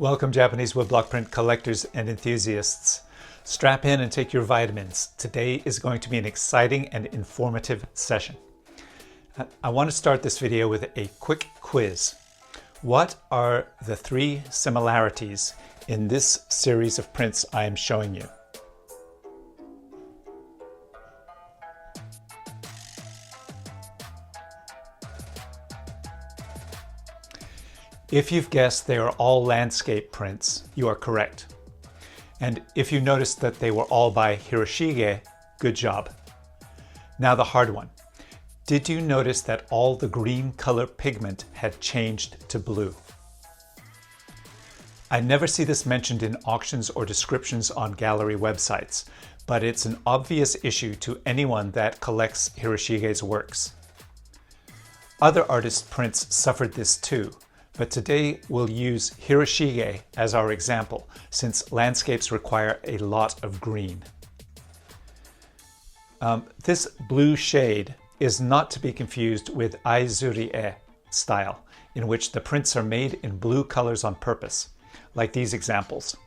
Welcome, Japanese woodblock print collectors and enthusiasts. Strap in and take your vitamins. Today is going to be an exciting and informative session. I want to start this video with a quick quiz. What are the three similarities in this series of prints I am showing you? If you've guessed they are all landscape prints, you are correct. And if you noticed that they were all by Hiroshige, good job. Now the hard one. Did you notice that all the green color pigment had changed to blue? I never see this mentioned in auctions or descriptions on gallery websites, but it's an obvious issue to anyone that collects Hiroshige's works. Other artists' prints suffered this too. But today we'll use Hiroshige as our example, since landscapes require a lot of green. This blue shade is not to be confused with aizuri-e style, in which the prints are made in blue colors on purpose, like these examples.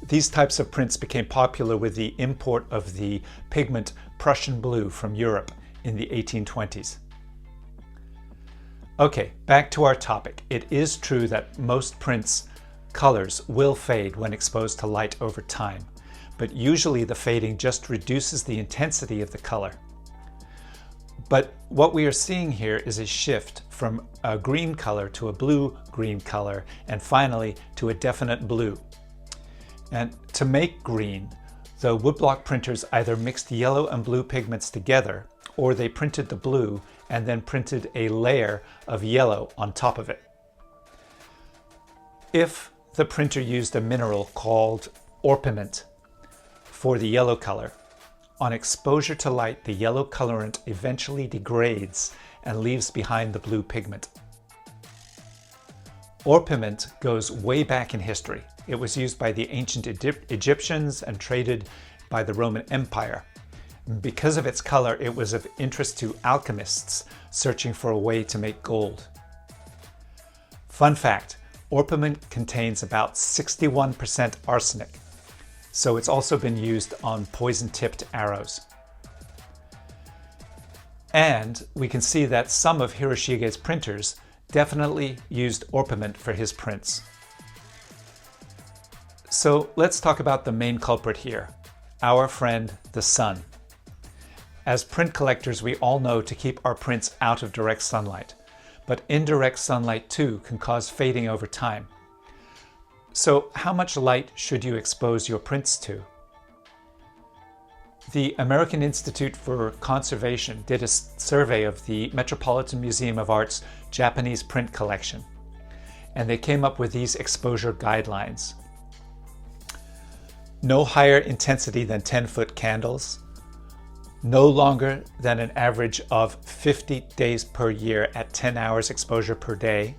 These types of prints became popular with the import of the pigment Prussian blue from Europe in the 1820s. Okay, back to our topic. It is true that most prints' colors will fade when exposed to light over time, but usually the fading just reduces the intensity of the color. But what we are seeing here is a shift from a green color to a blue-green color, and finally to a definite blue. And to make green, the woodblock printers either mixed yellow and blue pigments together, or they printed the blue and then printed a layer of yellow on top of it. If the printer used a mineral called orpiment for the yellow color, on exposure to light, the yellow colorant eventually degrades and leaves behind the blue pigment. Orpiment goes way back in history. It was used by the ancient Egyptians and traded by the Roman Empire. Because of its color, it was of interest to alchemists searching for a way to make gold. Fun fact, orpiment contains about 61% arsenic, so it's also been used on poison-tipped arrows. And we can see that some of Hiroshige's printers definitely used orpiment for his prints. So let's talk about the main culprit here, our friend the sun. As print collectors, we all know to keep our prints out of direct sunlight, but indirect sunlight too can cause fading over time. So how much light should you expose your prints to? The American Institute for Conservation did a survey of the Metropolitan Museum of Art's Japanese print collection, and they came up with these exposure guidelines. No higher intensity than 10-foot candles, no longer than an average of 50 days per year at 10 hours exposure per day,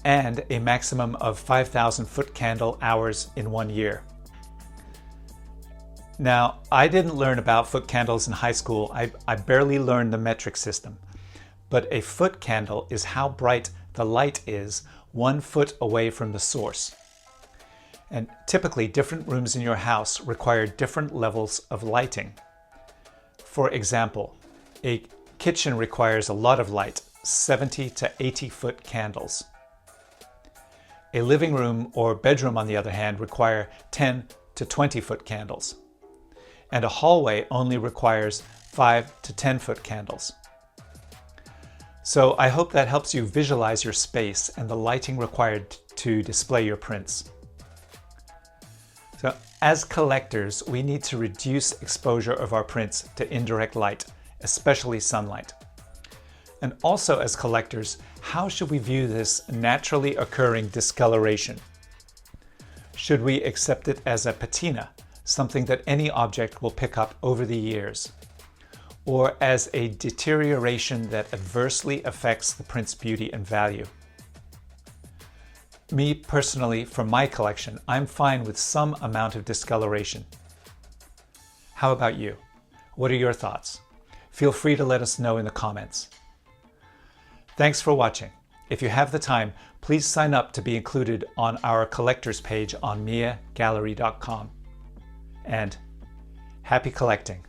and a maximum of 5,000 foot candle hours in 1 year. Now, I didn't learn about foot candles in high school. I barely learned the metric system, but a foot candle is how bright the light is 1 foot away from the source. And typically, different rooms in your house require different levels of lighting. For example, a kitchen requires a lot of light, 70 to 80 foot candles. A living room or bedroom, on the other hand, require 10 to 20 foot candles. And a hallway only requires 5 to 10 foot candles. So I hope that helps you visualize your space and the lighting required to display your prints. So, as collectors, we need to reduce exposure of our prints to indirect light, especially sunlight. And also as collectors, how should we view this naturally occurring discoloration? Should we accept it as a patina, something that any object will pick up over the years? Or as a deterioration that adversely affects the print's beauty and value? Me personally, from my collection, I'm fine with some amount of discoloration. How about you? What are your thoughts? Feel free to let us know in the comments. Thanks for watching. If you have the time, please sign up to be included on our collectors page on miagallery.com. And happy collecting!